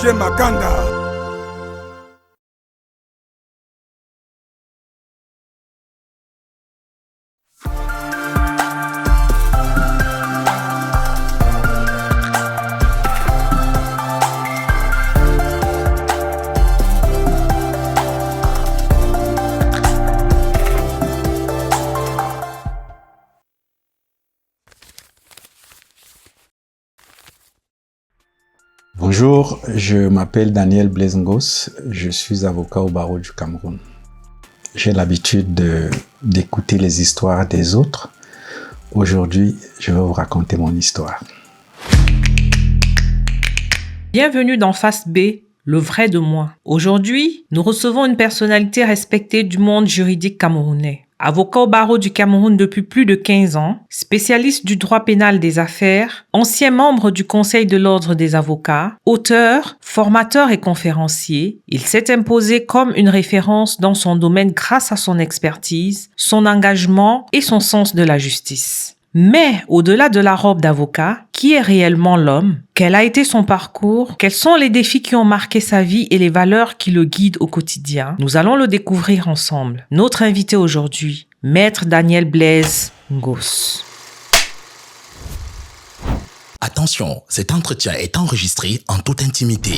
Roger Makanda. Bonjour, je m'appelle Daniel Blaise Ngos, je suis avocat au barreau du Cameroun. J'ai l'habitude d'écouter les histoires des autres. Aujourd'hui, je vais vous raconter mon histoire. Bienvenue dans Face B, le vrai de moi. Aujourd'hui, nous recevons une personnalité respectée du monde juridique camerounais. Avocat au barreau du Cameroun depuis plus de 15 ans, spécialiste du droit pénal des affaires, ancien membre du Conseil de l'Ordre des avocats, auteur, formateur et conférencier, il s'est imposé comme une référence dans son domaine grâce à son expertise, son engagement et son sens de la justice. Mais au-delà de la robe d'avocat, qui est réellement l'homme? Quel a été son parcours? Quels sont les défis qui ont marqué sa vie et les valeurs qui le guident au quotidien? Nous allons le découvrir ensemble. Notre invité aujourd'hui, Maître Daniel Blaise Ngos. Attention, cet entretien est enregistré en toute intimité.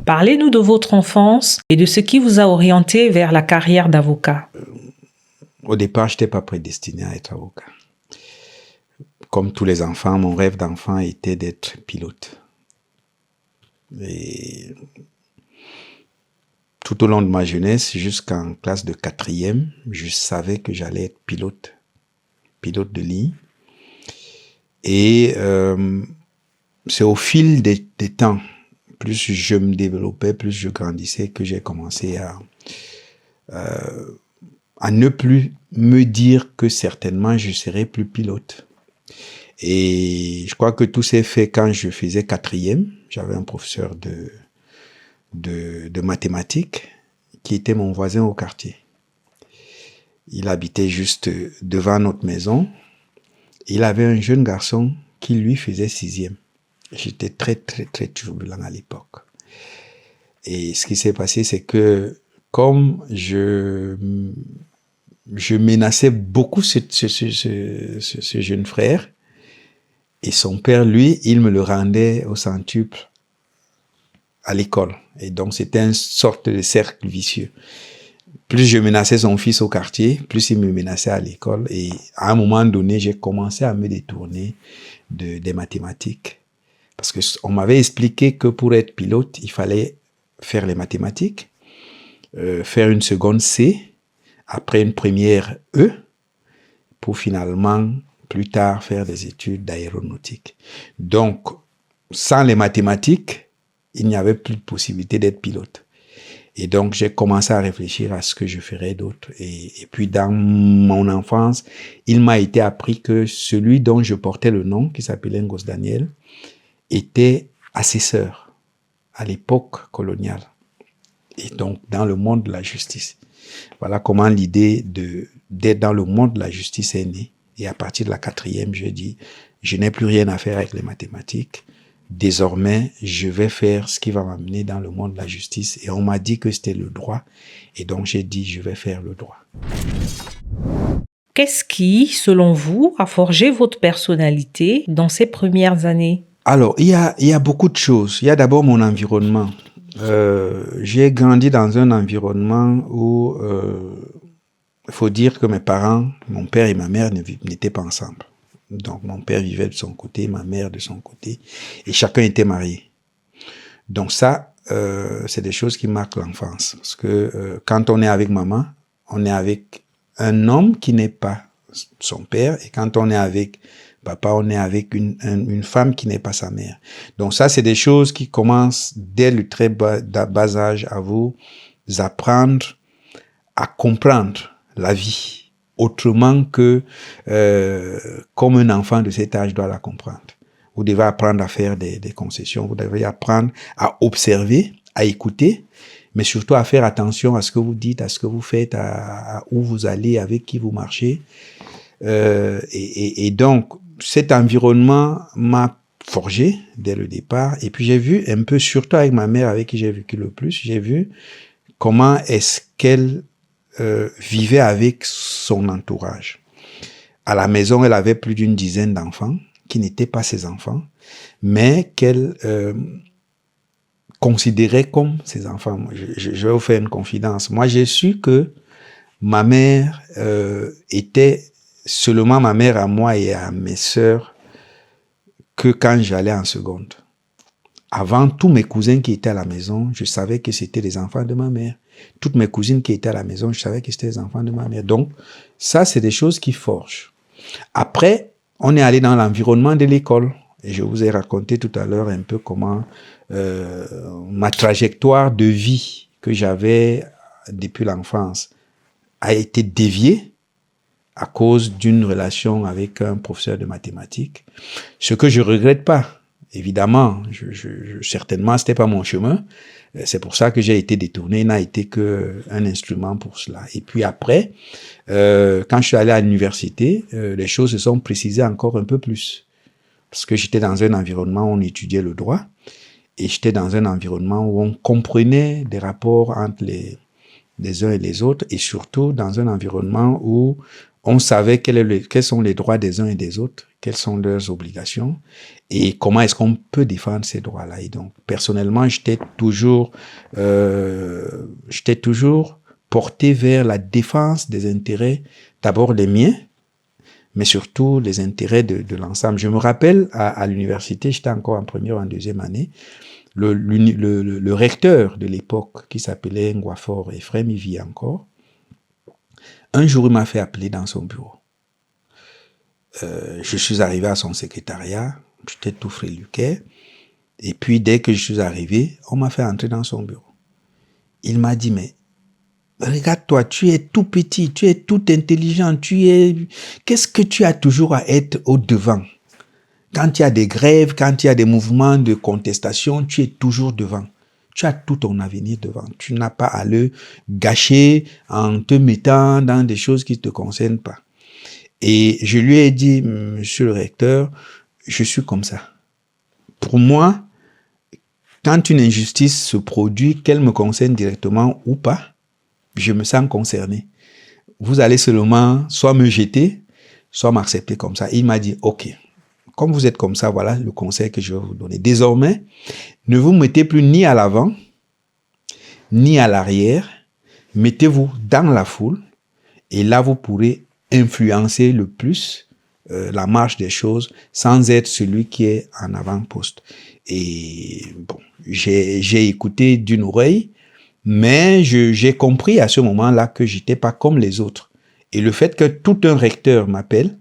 Parlez-nous de votre enfance et de ce qui vous a orienté vers la carrière d'avocat. Au départ, je n'étais pas prédestiné à être avocat. Comme tous les enfants, mon rêve d'enfant était d'être pilote. Et tout au long de ma jeunesse, jusqu'en classe de 4e, je savais que j'allais être pilote de ligne. Et c'est au fil des temps, plus je me développais, plus je grandissais, que j'ai commencé à ne plus me dire que certainement je serais plus pilote. Et je crois que tout s'est fait quand je faisais 4e. J'avais un professeur de mathématiques qui était mon voisin au quartier. Il habitait juste devant notre maison. Il avait un jeune garçon qui lui faisait 6e. J'étais très, très, très turbulent à l'époque. Et ce qui s'est passé, c'est que comme je menaçais beaucoup ce jeune frère, et son père, lui, il me le rendait au centuple à l'école. Et donc, c'était une sorte de cercle vicieux. Plus je menaçais son fils au quartier, plus il me menaçait à l'école. Et à un moment donné, j'ai commencé à me détourner des mathématiques. Parce qu'on m'avait expliqué que pour être pilote, il fallait faire les mathématiques, faire une seconde C, après une première E, pour finalement plus tard faire des études d'aéronautique. Donc, sans les mathématiques, il n'y avait plus de possibilité d'être pilote. Et donc, j'ai commencé à réfléchir à ce que je ferais d'autre. Et puis, dans mon enfance, il m'a été appris que celui dont je portais le nom, qui s'appelait Ngos Daniel, était assesseur à l'époque coloniale. Et donc, dans le monde de la justice. Voilà comment l'idée d'être dans le monde de la justice est née. Et à partir de la 4e, je dis, je n'ai plus rien à faire avec les mathématiques. Désormais, je vais faire ce qui va m'amener dans le monde de la justice. Et on m'a dit que c'était le droit. Et donc, j'ai dit, je vais faire le droit. Qu'est-ce qui, selon vous, a forgé votre personnalité dans ces premières années? Alors, il y a beaucoup de choses. Il y a d'abord mon environnement. J'ai grandi dans un environnement où il faut dire que mes parents, mon père et ma mère n'étaient pas ensemble. Donc mon père vivait de son côté, ma mère de son côté, et chacun était marié. Donc ça, c'est des choses qui marquent l'enfance. Parce que quand on est avec maman, on est avec un homme qui n'est pas son père, et quand on est avec papa, on est avec une femme qui n'est pas sa mère. Donc ça, c'est des choses qui commencent dès le très bas âge à vous apprendre à comprendre la vie autrement que comme un enfant de cet âge doit la comprendre. Vous devez apprendre à faire des concessions, vous devez apprendre à observer, à écouter, mais surtout à faire attention à ce que vous dites, à ce que vous faites, à où vous allez, avec qui vous marchez. Et donc, cet environnement m'a forgé dès le départ. Et puis j'ai vu un peu, surtout avec ma mère avec qui j'ai vécu le plus, j'ai vu comment est-ce qu'elle vivait avec son entourage. À la maison, elle avait plus d'une dizaine d'enfants qui n'étaient pas ses enfants, mais qu'elle considérait comme ses enfants. Je vais vous faire une confidence. Moi, j'ai su que ma mère était seulement ma mère à moi et à mes sœurs que quand j'allais en seconde. Avant, tous mes cousins qui étaient à la maison, je savais que c'était les enfants de ma mère. Toutes mes cousines qui étaient à la maison, je savais que c'était les enfants de ma mère. Donc, ça, c'est des choses qui forgent. Après, on est allé dans l'environnement de l'école. Et je vous ai raconté tout à l'heure un peu comment ma trajectoire de vie que j'avais depuis l'enfance a été déviée à cause d'une relation avec un professeur de mathématiques. Ce que je regrette pas. Évidemment, certainement, c'était pas mon chemin. C'est pour ça que j'ai été détourné, n'a été qu'un instrument pour cela. Et puis après, quand je suis allé à l'université, les choses se sont précisées encore un peu plus. Parce que j'étais dans un environnement où on étudiait le droit et j'étais dans un environnement où on comprenait des rapports entre les uns et les autres et surtout dans un environnement où on savait quels sont les droits des uns et des autres, quelles sont leurs obligations et comment est-ce qu'on peut défendre ces droits-là. Et donc, personnellement, j'étais toujours porté vers la défense des intérêts, d'abord les miens, mais surtout les intérêts de l'ensemble. Je me rappelle, à l'université, j'étais encore en première ou en deuxième année, le recteur de l'époque, qui s'appelait Ngwafor Ephraim, il vit encore, un jour, il m'a fait appeler dans son bureau. Je suis arrivé à son secrétariat, j'étais tout fréluquet, et puis dès que je suis arrivé, on m'a fait entrer dans son bureau. Il m'a dit, mais regarde-toi, tu es tout petit, tu es tout intelligent, qu'est-ce que tu as toujours à être au devant? Quand il y a des grèves, quand il y a des mouvements de contestation, tu es toujours devant. Tu as tout ton avenir devant. Tu n'as pas à le gâcher en te mettant dans des choses qui ne te concernent pas. Et je lui ai dit, monsieur le recteur, je suis comme ça. Pour moi, quand une injustice se produit, qu'elle me concerne directement ou pas, je me sens concerné. Vous allez seulement soit me jeter, soit m'accepter comme ça. Il m'a dit, OK, comme vous êtes comme ça, voilà le conseil que je vais vous donner. Désormais, ne vous mettez plus ni à l'avant, ni à l'arrière. Mettez-vous dans la foule et là, vous pourrez influencer le plus la marche des choses sans être celui qui est en avant-poste. Et bon, j'ai écouté d'une oreille, mais j'ai compris à ce moment-là que j'étais pas comme les autres. Et le fait que tout un recteur m'appelle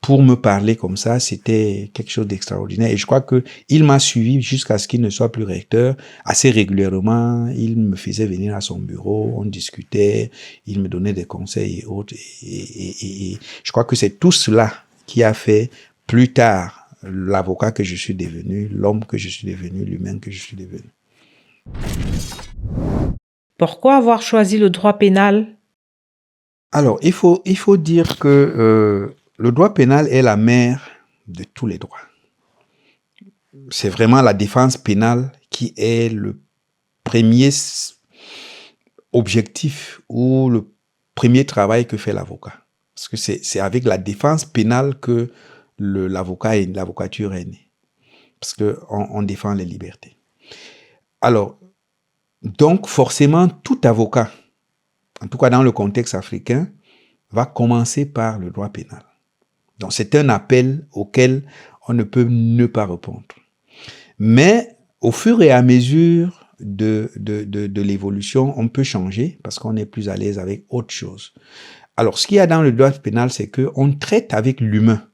pour me parler comme ça, c'était quelque chose d'extraordinaire. Et je crois que il m'a suivi jusqu'à ce qu'il ne soit plus recteur. Assez régulièrement, il me faisait venir à son bureau, on discutait, il me donnait des conseils et autres. Et je crois que c'est tout cela qui a fait plus tard l'avocat que je suis devenu, l'homme que je suis devenu, l'humain que je suis devenu. Pourquoi avoir choisi le droit pénal? Alors, il faut dire que le droit pénal est la mère de tous les droits. C'est vraiment la défense pénale qui est le premier objectif ou le premier travail que fait l'avocat. Parce que c'est avec la défense pénale que l'avocature est née. Parce qu'on défend les libertés. Alors, donc forcément, tout avocat, en tout cas dans le contexte africain, va commencer par le droit pénal. Donc c'est un appel auquel on ne peut ne pas répondre. Mais au fur et à mesure de l'évolution, on peut changer parce qu'on est plus à l'aise avec autre chose. Alors ce qu'il y a dans le droit pénal, c'est qu'on traite avec l'humain.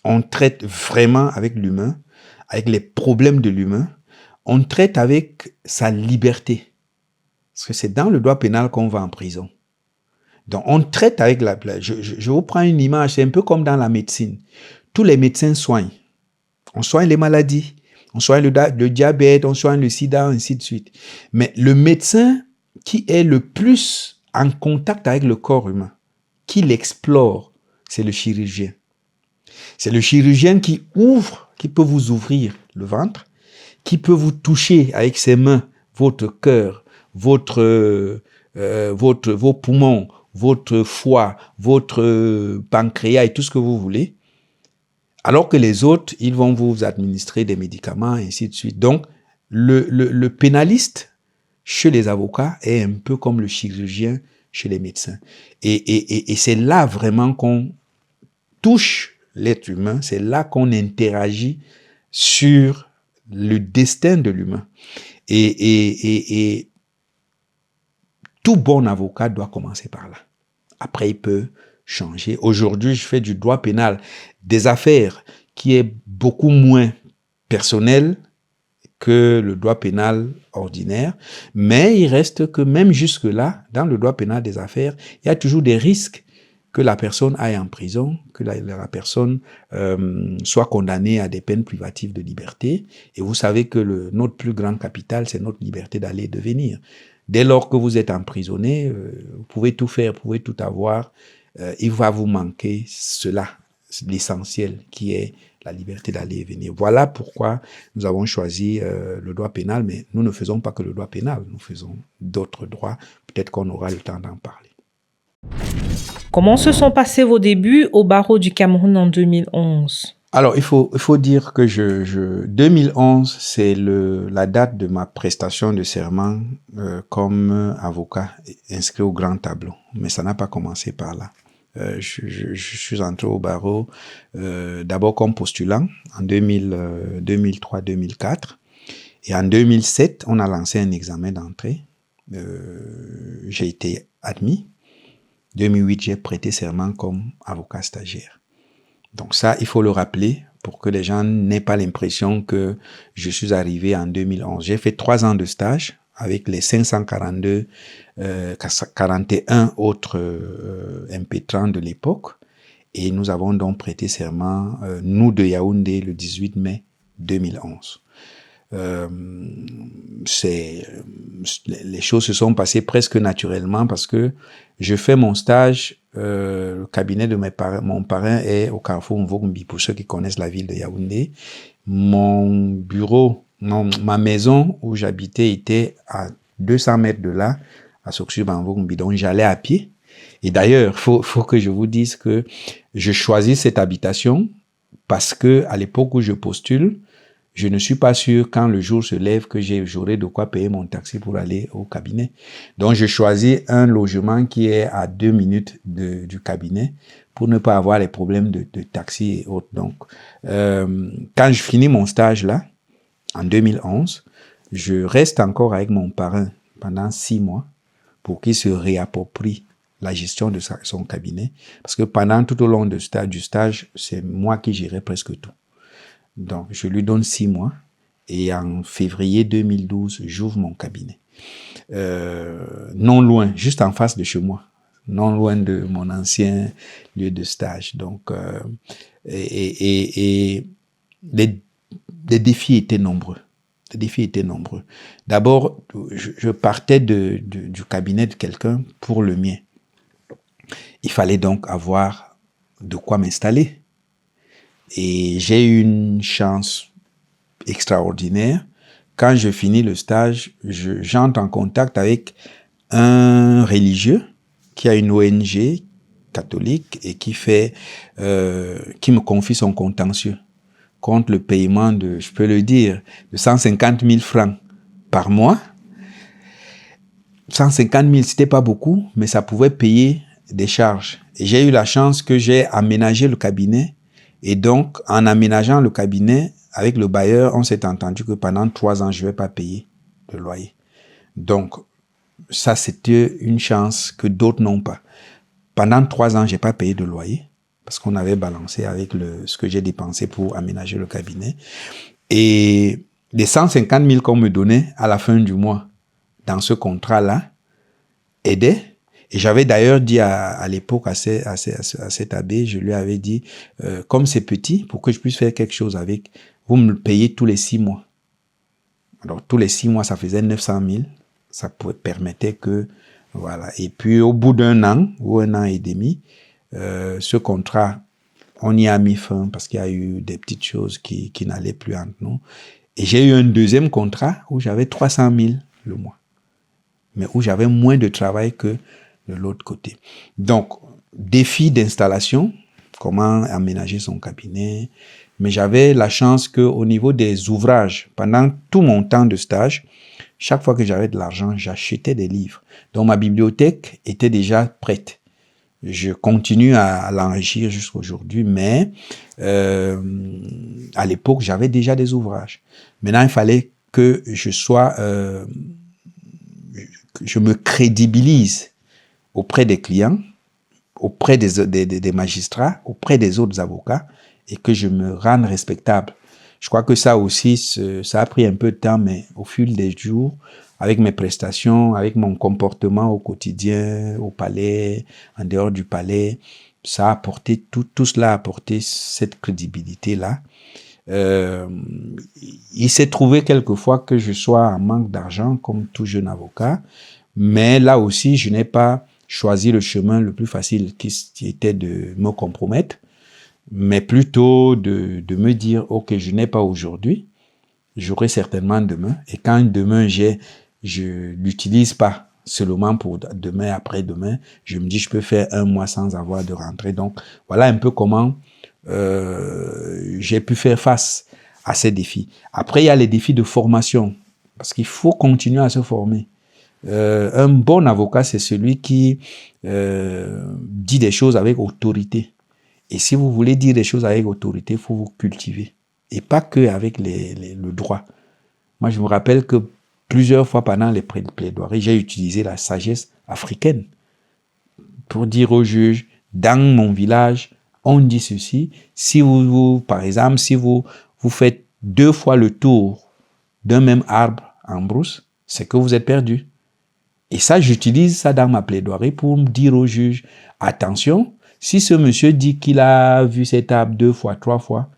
On traite vraiment avec l'humain, avec les problèmes de l'humain. On traite avec sa liberté. Parce que c'est dans le droit pénal qu'on va en prison. Donc, on traite avec je vous prends une image, c'est un peu comme dans la médecine. Tous les médecins soignent. On soigne les maladies, on soigne le diabète, on soigne le sida, ainsi de suite. Mais le médecin qui est le plus en contact avec le corps humain, qui l'explore, c'est le chirurgien. C'est le chirurgien qui peut vous ouvrir le ventre, qui peut vous toucher avec ses mains, votre cœur, vos poumons, votre foie, votre pancréas et tout ce que vous voulez. Alors que les autres, ils vont vous administrer des médicaments et ainsi de suite. Donc, le pénaliste chez les avocats est un peu comme le chirurgien chez les médecins. Et c'est là vraiment qu'on touche l'être humain, c'est là qu'on interagit sur le destin de l'humain. Et tout bon avocat doit commencer par là. Après, il peut changer. Aujourd'hui, je fais du droit pénal, des affaires qui est beaucoup moins personnel que le droit pénal ordinaire, mais il reste que même jusque-là, dans le droit pénal des affaires, il y a toujours des risques que la personne aille en prison, que la personne soit condamnée à des peines privatives de liberté. Et vous savez que notre plus grand capital, c'est notre liberté d'aller et de venir. Dès lors que vous êtes emprisonné, vous pouvez tout faire, vous pouvez tout avoir. Il va vous manquer cela, l'essentiel, qui est la liberté d'aller et venir. Voilà pourquoi nous avons choisi le droit pénal, mais nous ne faisons pas que le droit pénal, nous faisons d'autres droits. Peut-être qu'on aura le temps d'en parler. Comment se sont passés vos débuts au barreau du Cameroun en 2011? Alors, il faut dire que 2011, c'est la date de ma prestation de serment comme avocat inscrit au grand tableau. Mais ça n'a pas commencé par là. Je suis entré au barreau d'abord comme postulant en 2003-2004. Et en 2007, on a lancé un examen d'entrée. J'ai été admis. 2008, j'ai prêté serment comme avocat stagiaire. Donc ça, il faut le rappeler pour que les gens n'aient pas l'impression que je suis arrivé en 2011. J'ai fait 3 ans de stage avec les 41 autres impétrants de l'époque. Et nous avons donc prêté serment, nous de Yaoundé, le 18 mai 2011. Les choses se sont passées presque naturellement parce que je fais mon stage, le cabinet de mon parrain est au carrefour Mvogumbi, pour ceux qui connaissent la ville de Yaoundé. Mon bureau, ma maison où j'habitais était à 200 mètres de là, à Soksu-Mvogumbi, donc j'allais à pied. Et d'ailleurs, faut que je vous dise que je choisis cette habitation parce que à l'époque où je postule, je ne suis pas sûr quand le jour se lève que j'aurai de quoi payer mon taxi pour aller au cabinet. Donc, je choisis un logement qui est à 2 minutes du cabinet pour ne pas avoir les problèmes de taxi et autres. Donc, quand je finis mon stage là, en 2011, je reste encore avec mon parrain pendant 6 mois pour qu'il se réapproprie la gestion de son cabinet. Parce que pendant tout au long du stage, c'est moi qui gérais presque tout. Donc, je lui donne 6 mois et en février 2012, j'ouvre mon cabinet. Non loin, juste en face de chez moi, non loin de mon ancien lieu de stage. Donc, les défis étaient nombreux. Les défis étaient nombreux. D'abord, je partais du cabinet de quelqu'un pour le mien. Il fallait donc avoir de quoi m'installer. Et j'ai eu une chance extraordinaire. Quand je finis le stage, j'entre en contact avec un religieux qui a une ONG catholique et qui me confie son contentieux contre le paiement de, je peux le dire, de 150 000 francs par mois. 150 000, c'était pas beaucoup, mais ça pouvait payer des charges. Et j'ai eu la chance que j'ai aménagé le cabinet. Et donc, en aménageant le cabinet, avec le bailleur, on s'est entendu que pendant 3 ans, je ne vais pas payer de loyer. Donc, ça, c'était une chance que d'autres n'ont pas. Pendant 3 ans, je n'ai pas payé de loyer parce qu'on avait balancé avec ce que j'ai dépensé pour aménager le cabinet. Et les 150 000 qu'on me donnait à la fin du mois dans ce contrat-là aidaient. Et j'avais d'ailleurs dit à l'époque à cet abbé, je lui avais dit, comme c'est petit, pour que je puisse faire quelque chose avec, vous me le payez tous les 6 mois. Alors tous les 6 mois, ça faisait 900 000. Ça permettait que, voilà. Et puis au bout d'1 an ou 1 an et demi, ce contrat on y a mis fin parce qu'il y a eu des petites choses qui n'allaient plus entre nous. Et j'ai eu un deuxième contrat où j'avais 300 000 le mois, mais où j'avais moins de travail que de l'autre côté. Donc, défi d'installation, comment aménager son cabinet. Mais j'avais la chance qu'au niveau des ouvrages, pendant tout mon temps de stage, chaque fois que j'avais de l'argent, j'achetais des livres. Donc, ma bibliothèque était déjà prête. Je continue à l'enrichir jusqu'à aujourd'hui, mais à l'époque, j'avais déjà des ouvrages. Maintenant, il fallait que je me crédibilise auprès des clients, auprès des magistrats, auprès des autres avocats, et que je me rende respectable. Je crois que ça aussi, ça a pris un peu de temps, mais au fil des jours, avec mes prestations, avec mon comportement au quotidien, au palais, en dehors du palais, ça a apporté, tout cela a apporté cette crédibilité-là. Il s'est trouvé quelquefois que je sois en manque d'argent, comme tout jeune avocat, mais là aussi, je n'ai pas choisi le chemin le plus facile qui était de me compromettre, mais plutôt de me dire, OK, je n'ai pas aujourd'hui, j'aurai certainement demain, et quand demain je l'utilise pas seulement pour demain, après-demain, je me dis, je peux faire un mois sans avoir de rentrée. Donc, voilà un peu comment j'ai pu faire face à ces défis. Après, il y a les défis de formation, parce qu'il faut continuer à se former. Un bon avocat, c'est celui qui dit des choses avec autorité. Et si vous voulez dire des choses avec autorité, il faut vous cultiver. Et pas que avec le droit. Moi, je me rappelle que plusieurs fois pendant les plaidoiries, j'ai utilisé la sagesse africaine pour dire aux juges, dans mon village, on dit ceci. Si par exemple, si vous faites 2 fois le tour d'un même arbre en brousse, c'est que vous êtes perdu. Et ça, j'utilise ça dans ma plaidoirie pour dire aux juges, attention, si ce monsieur dit qu'il a vu cet arbre 2 fois, 3 fois,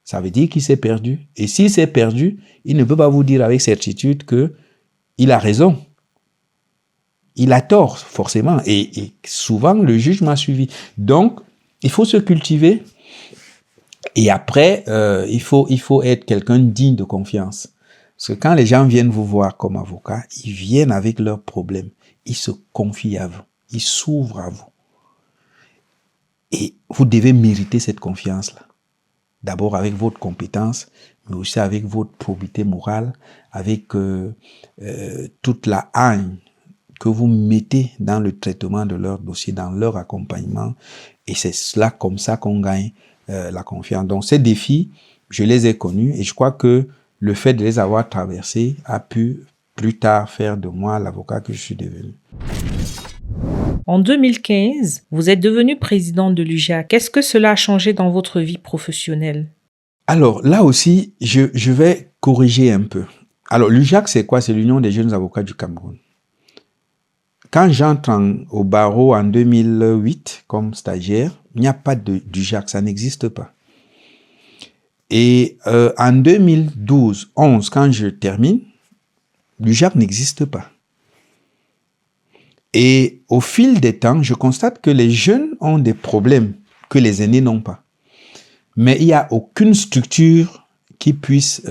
ça veut dire qu'il s'est perdu. Et s'il s'est perdu, il ne peut pas vous dire avec certitude qu'il a raison. Il a tort, forcément. Et souvent, le juge m'a suivi. Donc, il faut se cultiver. Et après, il faut être quelqu'un digne de confiance. Parce que quand les gens viennent vous voir comme avocat, ils viennent avec leurs problèmes. Ils se confient à vous. Ils s'ouvrent à vous. Et vous devez mériter cette confiance-là. D'abord avec votre compétence, mais aussi avec votre probité morale, avec toute la haine que vous mettez dans le traitement de leur dossier, dans leur accompagnement. Et c'est cela, comme ça qu'on gagne la confiance. Donc ces défis, je les ai connus et je crois que le fait de les avoir traversés a pu plus tard faire de moi l'avocat que je suis devenu. En 2015, vous êtes devenu président de l'UJAC. Qu'est-ce que cela a changé dans votre vie professionnelle? Alors là aussi, je vais corriger un peu. Alors l'UJAC, c'est quoi? C'est l'Union des jeunes avocats du Cameroun. Quand j'entre au barreau en 2008 comme stagiaire, il n'y a pas d'UJAC, ça n'existe pas. Et en 2012-11, quand je termine, l'UJAC n'existe pas. Et au fil des temps, je constate que les jeunes ont des problèmes que les aînés n'ont pas. Mais il n'y a aucune structure qui puisse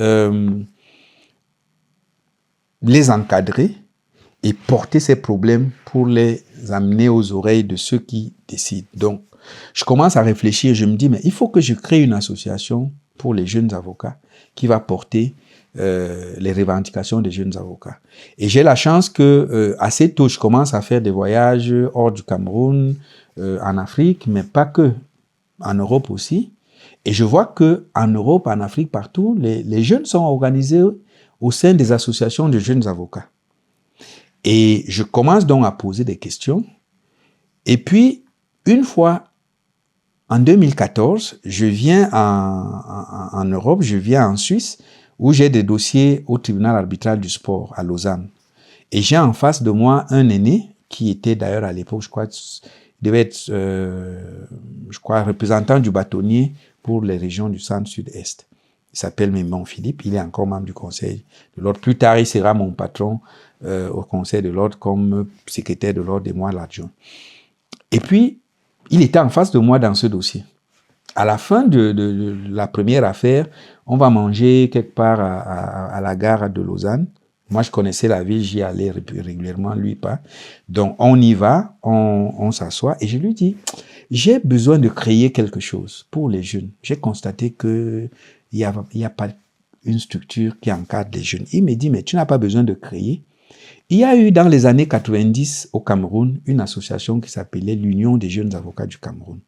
les encadrer et porter ces problèmes pour les amener aux oreilles de ceux qui décident. Donc, je commence à réfléchir, je me dis, mais il faut que je crée une association pour les jeunes avocats qui va porter les revendications des jeunes avocats. Et j'ai la chance que assez tôt, je commence à faire des voyages hors du Cameroun, en Afrique, mais pas que, en Europe aussi. Et je vois que en Europe, en Afrique, partout, les jeunes sont organisés au sein des associations de jeunes avocats. Et je commence donc à poser des questions. Et puis, une fois, en 2014, je viens en Europe, je viens en Suisse, où j'ai des dossiers au tribunal arbitral du sport à Lausanne. Et j'ai en face de moi un aîné, qui était d'ailleurs à l'époque, je crois, devait être, représentant du bâtonnier pour les régions du centre-sud-est. Il s'appelle Mémon Philippe, il est encore membre du conseil de l'ordre. Plus tard, il sera mon patron au conseil de l'ordre comme secrétaire de l'ordre et moi l'adjoint. Et puis, il était en face de moi dans ce dossier. À la fin de la première affaire, on va manger quelque part à la gare de Lausanne. Moi, je connaissais la ville, j'y allais régulièrement, lui pas. Donc, on y va, on s'assoit et je lui dis, j'ai besoin de créer quelque chose pour les jeunes. J'ai constaté que il y a pas une structure qui encadre les jeunes. Il me dit, mais tu n'as pas besoin de créer. Il y a eu dans les années 90 au Cameroun une association qui s'appelait l'Union des jeunes avocats du Cameroun.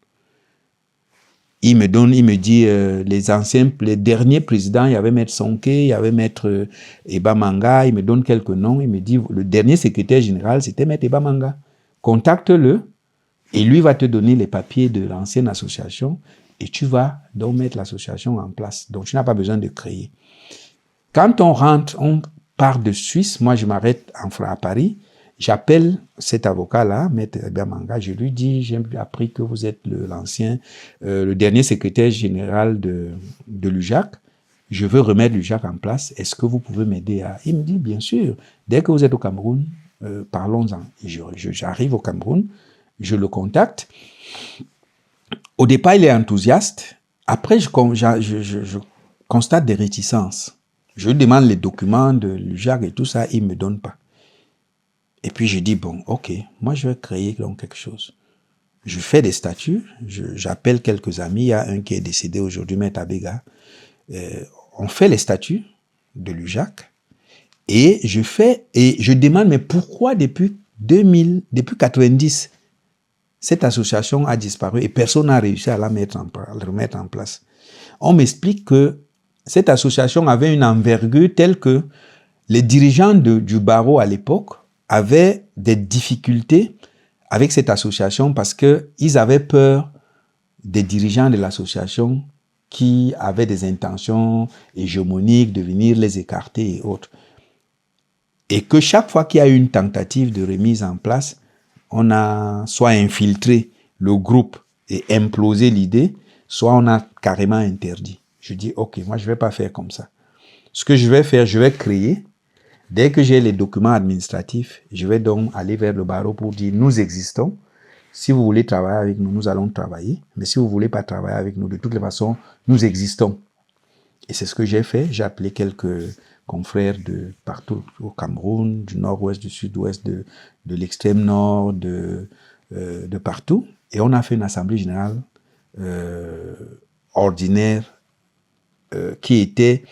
Il me dit, les derniers présidents, il y avait Maître Sonké, il y avait Maître Eba Manga, il me donne quelques noms, il me dit, le dernier secrétaire général, c'était Maître Eba Manga. Contacte-le, et lui va te donner les papiers de l'ancienne association, et tu vas donc mettre l'association en place. Donc, tu n'as pas besoin de créer. Quand on rentre, on part de Suisse, moi je m'arrête à Paris, j'appelle cet avocat-là, Maître Eba Manga, je lui dis, j'ai appris que vous êtes le dernier secrétaire général de l'UJAC, je veux remettre l'UJAC en place, est-ce que vous pouvez m'aider à... Il me dit, bien sûr, dès que vous êtes au Cameroun, parlons-en. J'arrive au Cameroun, je le contacte. Au départ, il est enthousiaste, après je constate des réticences. Je lui demande les documents de l'UJAC et tout ça, il ne me donne pas. Et puis je dis, bon, ok, moi je vais créer donc quelque chose. Je fais des statuts, j'appelle quelques amis, il y a un qui est décédé aujourd'hui, Maître Abega. On fait les statuts de l'UJAC et je demande, mais pourquoi depuis 90, cette association a disparu et personne n'a réussi à la remettre en place. On m'explique que cette association avait une envergure telle que les dirigeants du barreau à l'époque avaient des difficultés avec cette association parce qu'ils avaient peur des dirigeants de l'association qui avaient des intentions hégémoniques de venir les écarter et autres. Et que chaque fois qu'il y a eu une tentative de remise en place, on a soit infiltré le groupe et implosé l'idée, soit on a carrément interdit. Je dis, ok, moi je ne vais pas faire comme ça. Ce que je vais faire, je vais créer. Dès que j'ai les documents administratifs, je vais donc aller vers le barreau pour dire, nous existons. Si vous voulez travailler avec nous, nous allons travailler. Mais si vous ne voulez pas travailler avec nous, de toutes les façons, nous existons. Et c'est ce que j'ai fait. J'ai appelé quelques confrères de partout au Cameroun, du nord-ouest, du sud-ouest, de l'extrême nord, de partout. Et on a fait une assemblée générale ordinaire qui était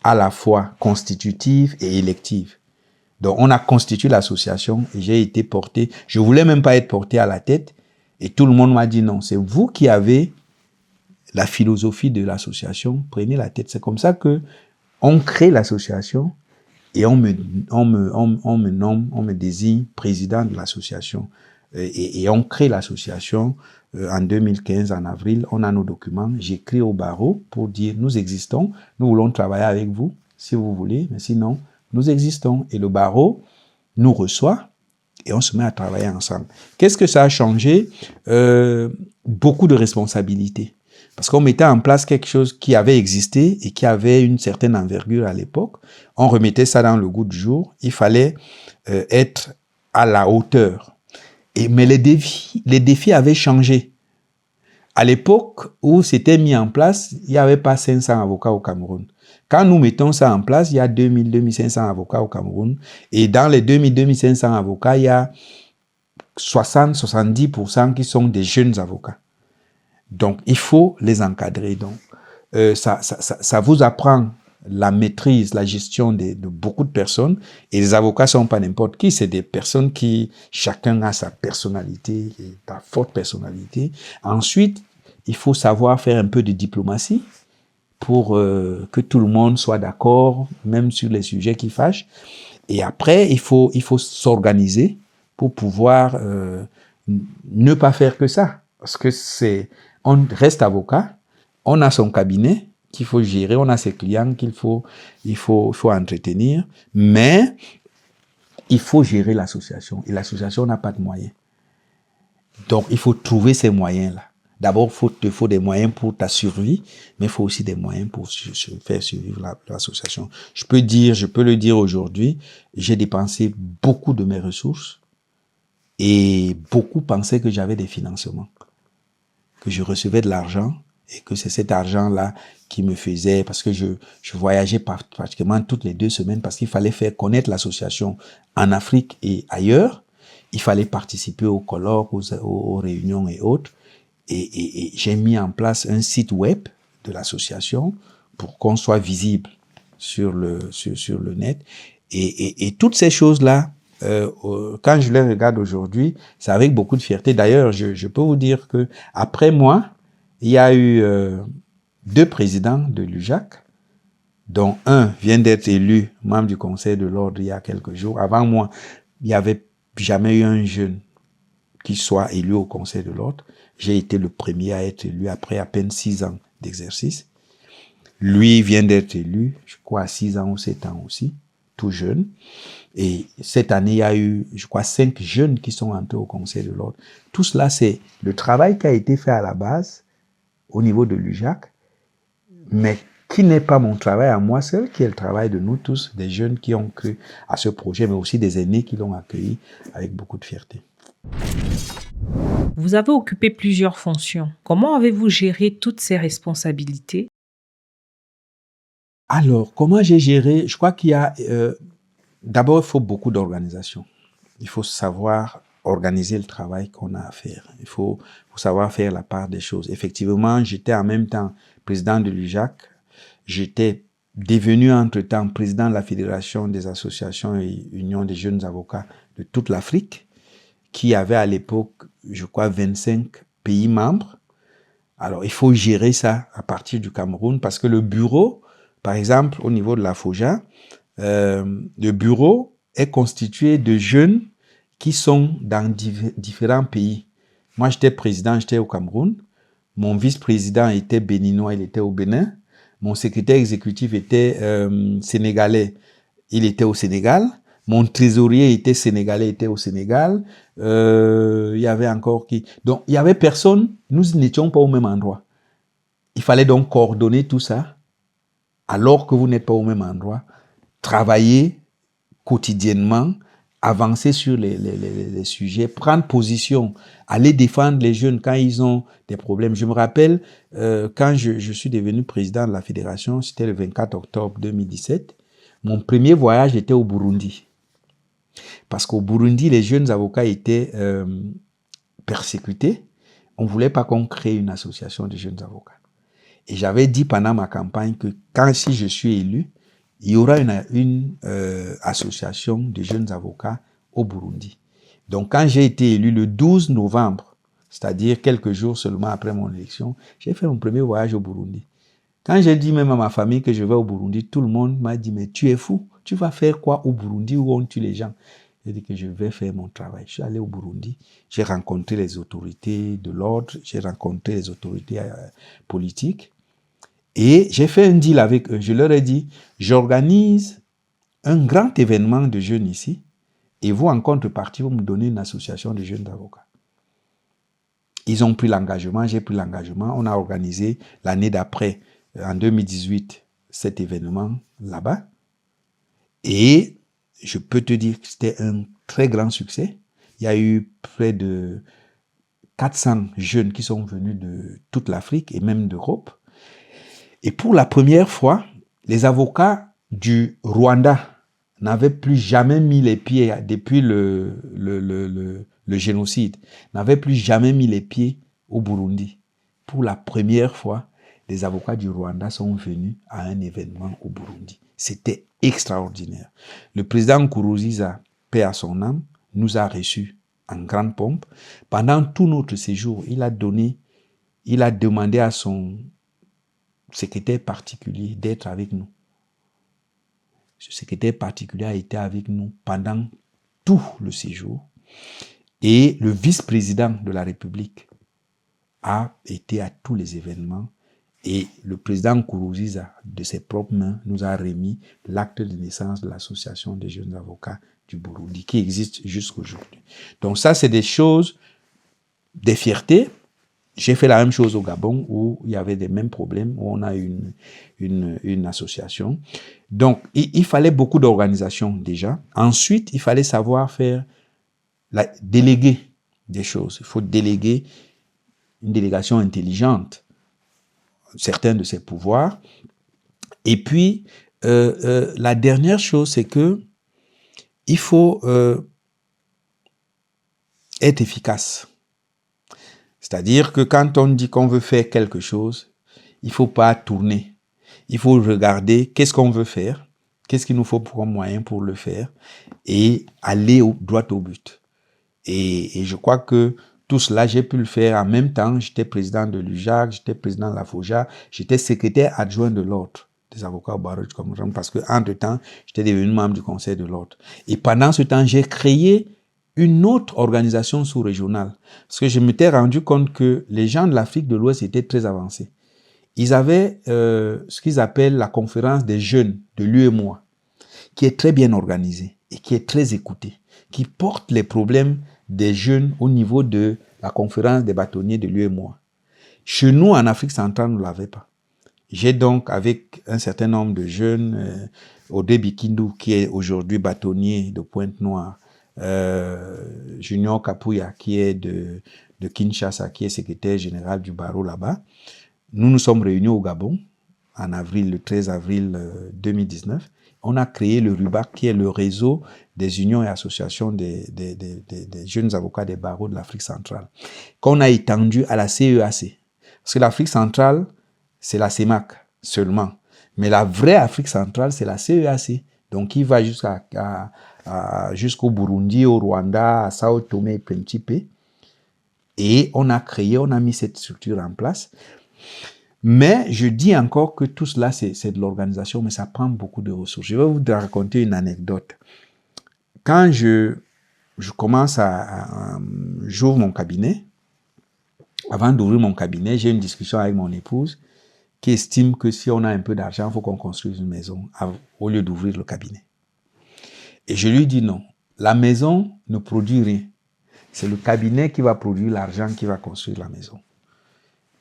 à la fois constitutive et élective. Donc, on a constitué l'association et j'ai été porté. Je voulais même pas être porté à la tête et tout le monde m'a dit non, c'est vous qui avez la philosophie de l'association, prenez la tête. C'est comme ça que on crée l'association et on me désigne président de l'association. Et on crée l'association en 2015, en avril, on a nos documents. J'écris au barreau pour dire, nous existons, nous voulons travailler avec vous, si vous voulez, mais sinon, nous existons. Et le barreau nous reçoit et on se met à travailler ensemble. Qu'est-ce que ça a changé? Beaucoup de responsabilités. Parce qu'on mettait en place quelque chose qui avait existé et qui avait une certaine envergure à l'époque. On remettait ça dans le goût du jour. Il fallait être à la hauteur. Mais les défis avaient changé. À l'époque où c'était mis en place, il n'y avait pas 500 avocats au Cameroun. Quand nous mettons ça en place, il y a 2500 avocats au Cameroun. Et dans les 2500 avocats, il y a 60-70% qui sont des jeunes avocats. Donc, il faut les encadrer. Donc, ça vous apprend la maîtrise, la gestion de beaucoup de personnes. Et les avocats sont pas n'importe qui, c'est des personnes qui, chacun a sa personnalité, sa forte personnalité. Ensuite, il faut savoir faire un peu de diplomatie pour que tout le monde soit d'accord, même sur les sujets qui fâchent. Et après, il faut s'organiser pour pouvoir ne pas faire que ça. Parce que on reste avocat, on a son cabinet qu'il faut gérer, on a ses clients qu'il faut entretenir, mais il faut gérer l'association. Et l'association n'a pas de moyens. Donc, il faut trouver ces moyens-là. D'abord, il te faut des moyens pour ta survie, mais il faut aussi des moyens pour faire survivre l'association. Je peux le dire aujourd'hui, j'ai dépensé beaucoup de mes ressources et beaucoup pensaient que j'avais des financements, que je recevais de l'argent Et que c'est cet argent-là qui me faisait, parce que je voyageais pratiquement toutes les 2 semaines, parce qu'il fallait faire connaître l'association en Afrique et ailleurs. Il fallait participer aux colloques, aux réunions et autres. Et j'ai mis en place un site web de l'association pour qu'on soit visible sur le net. Et toutes ces choses-là, quand je les regarde aujourd'hui, c'est avec beaucoup de fierté. D'ailleurs, je peux vous dire que après moi, il y a eu 2 présidents de l'UJAC, dont un vient d'être élu membre du Conseil de l'Ordre il y a quelques jours. Avant moi, il n'y avait jamais eu un jeune qui soit élu au Conseil de l'Ordre. J'ai été le premier à être élu après à peine 6 ans d'exercice. Lui vient d'être élu, je crois, à 6 ans ou 7 ans aussi, tout jeune. Et cette année, il y a eu, je crois, 5 jeunes qui sont entrés au Conseil de l'Ordre. Tout cela, c'est le travail qui a été fait à la base, au niveau de l'UJAC, mais qui n'est pas mon travail à moi seul, qui est le travail de nous tous, des jeunes qui ont cru à ce projet, mais aussi des aînés qui l'ont accueilli avec beaucoup de fierté. Vous avez occupé plusieurs fonctions. Comment avez-vous géré toutes ces responsabilités? Alors, comment j'ai géré? Je crois qu'il y a... d'abord, il faut beaucoup d'organisation. Il faut savoir organiser le travail qu'on a à faire. Il faut savoir faire la part des choses. Effectivement, j'étais en même temps président de l'UJAC. J'étais devenu entre-temps président de la Fédération des associations et unions des jeunes avocats de toute l'Afrique, qui avait à l'époque, je crois, 25 pays membres. Alors, il faut gérer ça à partir du Cameroun, parce que le bureau, par exemple, au niveau de la FOJA, le bureau est constitué de jeunes qui sont dans différents pays. Moi, j'étais président, j'étais au Cameroun. Mon vice-président était béninois, il était au Bénin. Mon secrétaire exécutif était sénégalais, il était au Sénégal. Mon trésorier était sénégalais, était au Sénégal. Il y avait encore qui... Donc, il y avait personne, nous n'étions pas au même endroit. Il fallait donc coordonner tout ça, alors que vous n'êtes pas au même endroit. Travailler quotidiennement, avancer sur les sujets, prendre position, aller défendre les jeunes quand ils ont des problèmes. Je me rappelle, quand je suis devenu président de la fédération, c'était le 24 octobre 2017, mon premier voyage était au Burundi. Parce qu'au Burundi, les jeunes avocats étaient persécutés. On ne voulait pas qu'on crée une association de jeunes avocats. Et j'avais dit pendant ma campagne que si je suis élu, il y aura une association de jeunes avocats au Burundi. Donc, quand j'ai été élu le 12 novembre, c'est-à-dire quelques jours seulement après mon élection, j'ai fait mon premier voyage au Burundi. Quand j'ai dit même à ma famille que je vais au Burundi, tout le monde m'a dit « Mais tu es fou, tu vas faire quoi au Burundi où on tue les gens ?» J'ai dit que je vais faire mon travail. Je suis allé au Burundi, j'ai rencontré les autorités de l'ordre, j'ai rencontré les autorités politiques. Et j'ai fait un deal avec eux. Je leur ai dit, j'organise un grand événement de jeunes ici, et vous, en contrepartie, vous me donnez une association de jeunes avocats. Ils ont pris l'engagement, j'ai pris l'engagement. On a organisé l'année d'après, en 2018, cet événement là-bas. Et je peux te dire que c'était un très grand succès. Il y a eu près de 400 jeunes qui sont venus de toute l'Afrique et même d'Europe. Et pour la première fois, les avocats du Rwanda n'avaient plus jamais mis les pieds, depuis le génocide, n'avaient plus jamais mis les pieds au Burundi. Pour la première fois, les avocats du Rwanda sont venus à un événement au Burundi. C'était extraordinaire. Le président Nkurunziza, paix à son âme, nous a reçus en grande pompe. Pendant tout notre séjour, il a demandé à son secrétaire particulier d'être avec nous. Ce secrétaire particulier a été avec nous pendant tout le séjour. Et le vice-président de la République a été à tous les événements. Et le président Nkurunziza, de ses propres mains, nous a remis l'acte de naissance de l'association des jeunes avocats du Burundi, qui existe jusqu'aujourd'hui. Donc ça, c'est des choses, des fiertés. J'ai fait la même chose au Gabon, où il y avait les mêmes problèmes, où on a une association. Donc, il fallait beaucoup d'organisation déjà. Ensuite, il fallait savoir déléguer des choses. Il faut déléguer une délégation intelligente. certains de ses pouvoirs. Et puis, la dernière chose, c'est que il faut être efficace. C'est-à-dire que quand on dit qu'on veut faire quelque chose, il ne faut pas tourner. Il faut regarder qu'est-ce qu'on veut faire, qu'est-ce qu'il nous faut pour un moyen pour le faire et aller droit au but. Et je crois que tout cela, j'ai pu le faire en même temps. J'étais président de l'UJAC, j'étais président de la FOJA, j'étais secrétaire adjoint de l'ordre des avocats au barreau du Cameroun parce que entre-temps, j'étais devenu membre du conseil de l'ordre. Et pendant ce temps, j'ai créé une autre organisation sous-régionale parce que je m'étais rendu compte que les gens de l'Afrique de l'Ouest étaient très avancés. Ils avaient ce qu'ils appellent la conférence des jeunes de l'UEMOA, qui est très bien organisée et qui est très écoutée, qui porte les problèmes des jeunes au niveau de la conférence des bâtonniers de l'UEMOA. Chez nous, en Afrique centrale, nous ne l'avons pas. J'ai donc, avec un certain nombre de jeunes, Odé Bikindou, qui est aujourd'hui bâtonnier de Pointe-Noire, Junior Kapouya, qui est de Kinshasa, qui est secrétaire général du barreau là-bas. Nous sommes réunis au Gabon, en avril, le 13 avril 2019. On a créé le RUBAC, qui est le réseau des unions et associations des jeunes avocats des barreaux de l'Afrique centrale, qu'on a étendu à la CEAC. Parce que l'Afrique centrale, c'est la CEMAC seulement. Mais la vraie Afrique centrale, c'est la CEAC. Donc, il va jusqu'au Burundi, au Rwanda, à Sao Tomé et Principe. Et on a mis cette structure en place. Mais je dis encore que tout cela, c'est de l'organisation, mais ça prend beaucoup de ressources. Je vais vous raconter une anecdote. Quand je commence j'ouvre mon cabinet, avant d'ouvrir mon cabinet, j'ai une discussion avec mon épouse qui estime que si on a un peu d'argent, il faut qu'on construise une maison au lieu d'ouvrir le cabinet. Et je lui dis non, la maison ne produit rien. C'est le cabinet qui va produire l'argent qui va construire la maison.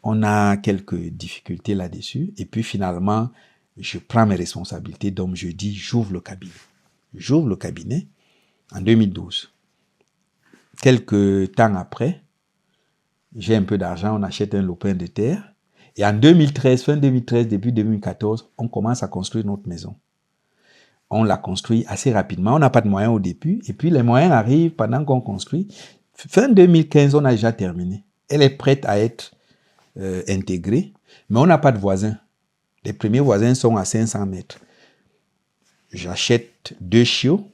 On a quelques difficultés là-dessus. Et puis finalement, je prends mes responsabilités. Donc je dis, j'ouvre le cabinet. J'ouvre le cabinet en 2012. Quelques temps après, j'ai un peu d'argent, on achète un lopin de terre. Et en 2013, fin 2013, début 2014, on commence à construire notre maison. On la construit assez rapidement. On n'a pas de moyens au début. Et puis les moyens arrivent pendant qu'on construit. Fin 2015, on a déjà terminé. Elle est prête à être intégrée, mais on n'a pas de voisins. Les premiers voisins sont à 500 mètres. J'achète 2 chiots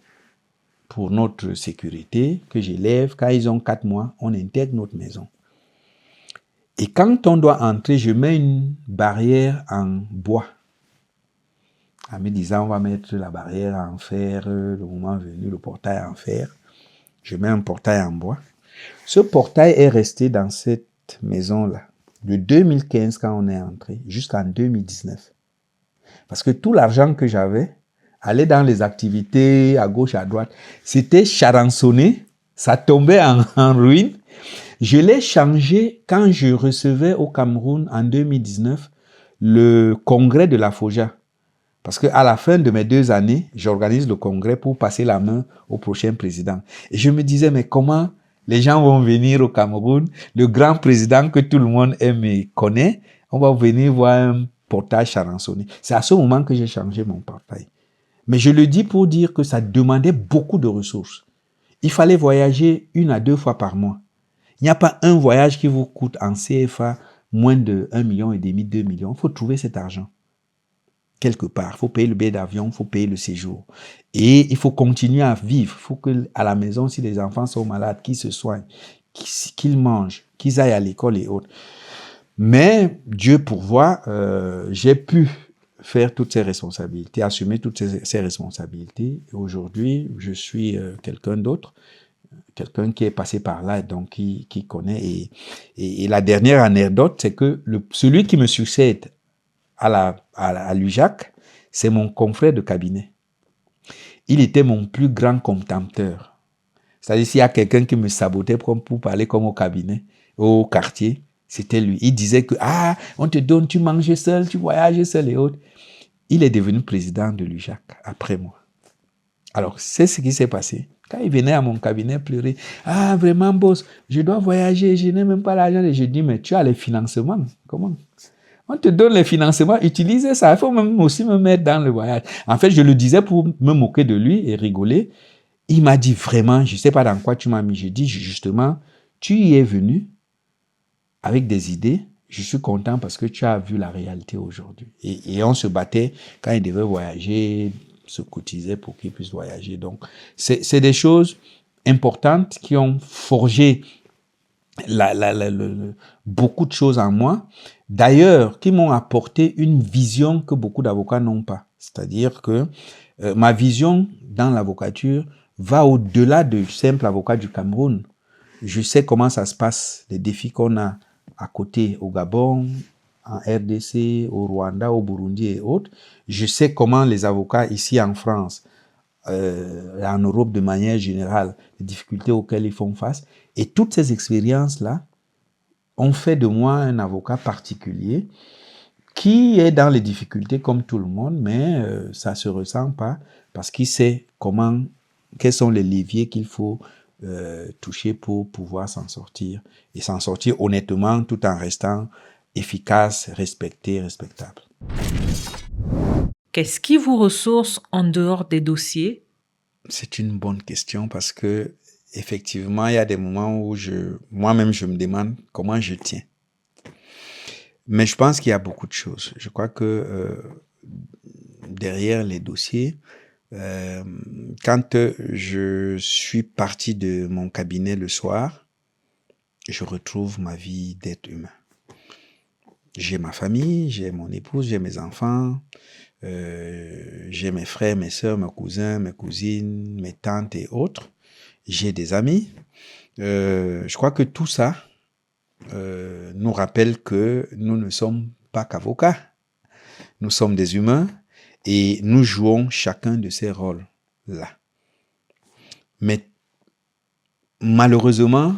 pour notre sécurité que j'élève. Quand ils ont 4 mois, on intègre notre maison. Et quand on doit entrer, je mets une barrière en bois. En me disant, on va mettre la barrière en fer, le moment venu, le portail en fer. Je mets un portail en bois. Ce portail est resté dans cette maison-là, de 2015 quand on est entré, jusqu'en 2019. Parce que tout l'argent que j'avais allait dans les activités à gauche, à droite. C'était charançonné, ça tombait en ruine. Je l'ai changé quand je recevais au Cameroun en 2019 le congrès de la FOJA. Parce qu'à la fin de mes 2 années, j'organise le congrès pour passer la main au prochain président. Et je me disais, mais comment les gens vont venir au Cameroun, le grand président que tout le monde aime et connaît, on va venir voir un portail charançonné. C'est à ce moment que j'ai changé mon portail. Mais je le dis pour dire que ça demandait beaucoup de ressources. Il fallait voyager 1 à 2 fois par mois. Il n'y a pas un voyage qui vous coûte en CFA moins de 1,5 million, 2 millions. Il faut trouver cet argent quelque part. Il faut payer le billet d'avion, il faut payer le séjour. Et il faut continuer à vivre. Il faut qu'à la maison, si les enfants sont malades, qu'ils se soignent, qu'ils mangent, qu'ils aillent à l'école et autres. Mais Dieu pourvoit, j'ai pu faire toutes ces responsabilités, assumer toutes ces responsabilités. Et aujourd'hui, je suis quelqu'un d'autre, quelqu'un qui est passé par là, donc qui connaît. Et la dernière anecdote, c'est que celui qui me succède à l'UJAC, c'est mon confrère de cabinet. Il était mon plus grand contempteur. C'est-à-dire, s'il y a quelqu'un qui me sabotait pour parler comme au cabinet, au quartier, c'était lui. Il disait que, on te donne, tu manges seul, tu voyages seul et autres. Il est devenu président de l'UJAC après moi. Alors, c'est ce qui s'est passé. Quand il venait à mon cabinet pleurer, vraiment, boss, je dois voyager, je n'ai même pas l'argent. Et je dis, mais tu as les financements. Comment? On te donne les financements, utilise ça. Il faut même aussi me mettre dans le voyage. En fait, je le disais pour me moquer de lui et rigoler. Il m'a dit vraiment, je ne sais pas dans quoi tu m'as mis. J'ai dit justement, tu y es venu avec des idées. Je suis content parce que tu as vu la réalité aujourd'hui. Et on se battait quand il devait voyager, se cotisait pour qu'il puisse voyager. Donc, c'est des choses importantes qui ont forgé beaucoup de choses en moi. D'ailleurs, qui m'ont apporté une vision que beaucoup d'avocats n'ont pas. C'est-à-dire que ma vision dans l'avocature va au-delà de simple avocat du Cameroun. Je sais comment ça se passe, les défis qu'on a à côté au Gabon, en RDC, au Rwanda, au Burundi et autres. Je sais comment les avocats ici en France, en Europe de manière générale, les difficultés auxquelles ils font face. Et toutes ces expériences-là ont fait de moi un avocat particulier qui est dans les difficultés comme tout le monde, mais ça ne se ressent pas parce qu'il sait quels sont les leviers qu'il faut toucher pour pouvoir s'en sortir et s'en sortir honnêtement tout en restant efficace, respecté, respectable. Qu'est-ce qui vous ressource en dehors des dossiers? C'est une bonne question parce que effectivement, il y a des moments où moi-même je me demande comment je tiens. Mais je pense qu'il y a beaucoup de choses. Je crois que derrière les dossiers, quand je suis parti de mon cabinet le soir, je retrouve ma vie d'être humain. J'ai ma famille, j'ai mon épouse, j'ai mes enfants, j'ai mes frères, mes sœurs, mes cousins, mes cousines, mes tantes et autres. J'ai des amis. Je crois que tout ça nous rappelle que nous ne sommes pas qu'avocats. Nous sommes des humains et nous jouons chacun de ces rôles-là. Mais malheureusement,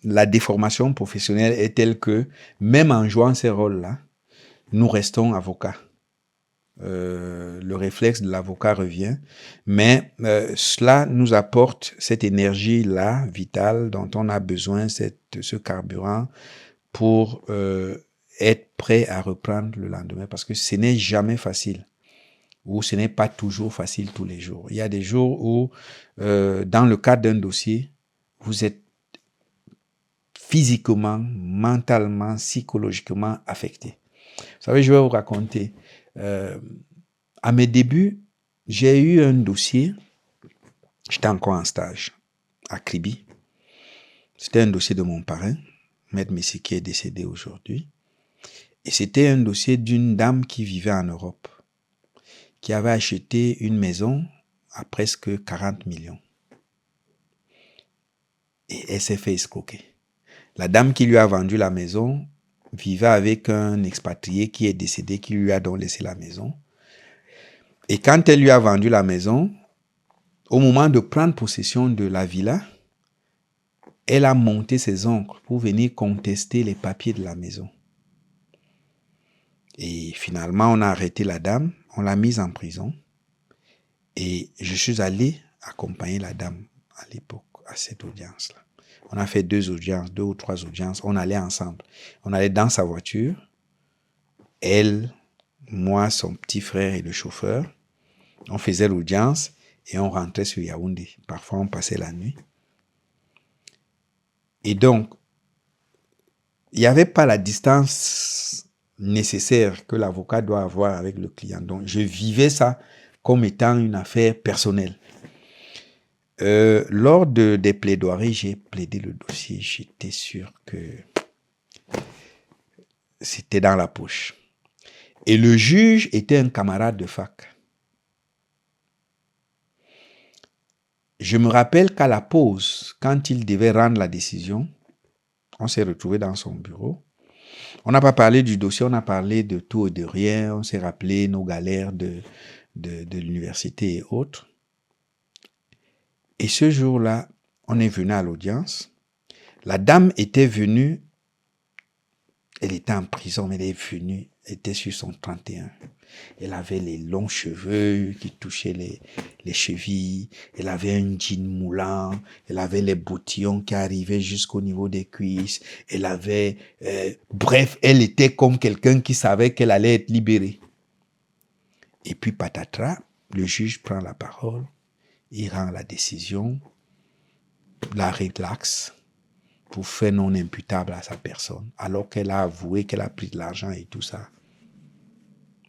la déformation professionnelle est telle que même en jouant ces rôles-là, nous restons avocats. Le réflexe de l'avocat revient, mais cela nous apporte cette énergie-là, vitale, dont on a besoin, ce carburant, pour être prêt à reprendre le lendemain, parce que ce n'est jamais facile, ou ce n'est pas toujours facile tous les jours. Il y a des jours où, dans le cadre d'un dossier, vous êtes physiquement, mentalement, psychologiquement affecté. Vous savez, je vais vous raconter. À mes débuts, j'ai eu un dossier. J'étais encore en stage à Kribi. C'était un dossier de mon parrain, Maître Messi, qui est décédé aujourd'hui. Et c'était un dossier d'une dame qui vivait en Europe, qui avait acheté une maison à presque 40 millions. Et elle s'est fait escroquer. La dame qui lui a vendu la maison vivait avec un expatrié qui est décédé, qui lui a donc laissé la maison. Et quand elle lui a vendu la maison, au moment de prendre possession de la villa, elle a monté ses oncles pour venir contester les papiers de la maison. Et finalement, on a arrêté la dame, on l'a mise en prison. Et je suis allé accompagner la dame à l'époque, à cette audience-là. On a fait 2 ou 3 audiences, on allait ensemble. On allait dans sa voiture, elle, moi, son petit frère et le chauffeur. On faisait l'audience et on rentrait sur Yaoundé. Parfois, on passait la nuit. Et donc, il n'y avait pas la distance nécessaire que l'avocat doit avoir avec le client. Donc, je vivais ça comme étant une affaire personnelle. Lors des plaidoiries, j'ai plaidé le dossier. J'étais sûr que c'était dans la poche. Et le juge était un camarade de fac. Je me rappelle qu'à la pause, quand il devait rendre la décision, on s'est retrouvé dans son bureau. On n'a pas parlé du dossier, on a parlé de tout et de rien. On s'est rappelé nos galères de l'université et autres. Et ce jour-là, on est venu à l'audience. La dame était venue Elle était en prison, mais elle est venue, elle était sur son 31. Elle avait les longs cheveux qui touchaient les chevilles. Elle avait un jean moulant. Elle avait les boutillons qui arrivaient jusqu'au niveau des cuisses. Elle avait... bref, elle était comme quelqu'un qui savait qu'elle allait être libérée. Et puis, patatras, le juge prend la parole. Il rend la décision, la relaxe pour faire non imputable à sa personne, alors qu'elle a avoué qu'elle a pris de l'argent et tout ça.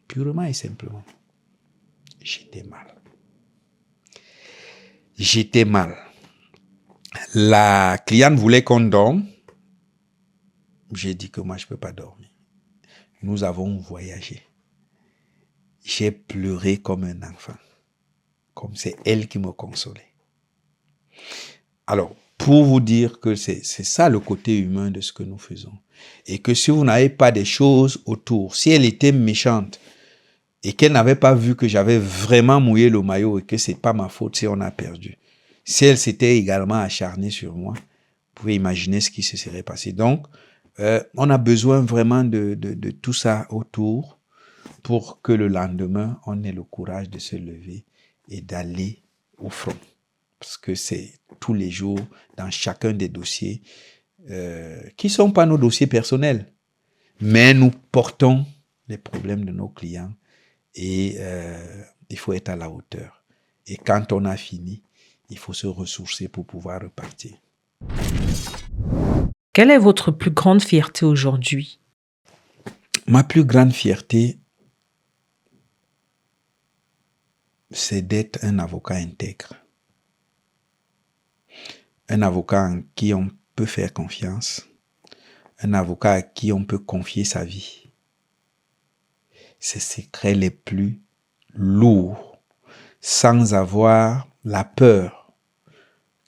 Purement et simplement, j'étais mal. J'étais mal. La cliente voulait qu'on dorme. J'ai dit que moi, je ne peux pas dormir. Nous avons voyagé. J'ai pleuré comme un enfant. Comme c'est elle qui me consolait. Alors, pour vous dire que c'est ça le côté humain de ce que nous faisons. Et que si vous n'avez pas des choses autour, si elle était méchante et qu'elle n'avait pas vu que j'avais vraiment mouillé le maillot et que c'est pas ma faute si on a perdu. Si elle s'était également acharnée sur moi, vous pouvez imaginer ce qui se serait passé. Donc, on a besoin vraiment de tout ça autour pour que le lendemain, on ait le courage de se lever et d'aller au front. Parce que c'est tous les jours, dans chacun des dossiers, qui ne sont pas nos dossiers personnels, mais nous portons les problèmes de nos clients et il faut être à la hauteur. Et quand on a fini, il faut se ressourcer pour pouvoir repartir. Quelle est votre plus grande fierté aujourd'hui? Ma plus grande fierté, c'est d'être un avocat intègre. Un avocat en qui on peut faire confiance. Un avocat à qui on peut confier sa vie. Ses secrets les plus lourds, sans avoir la peur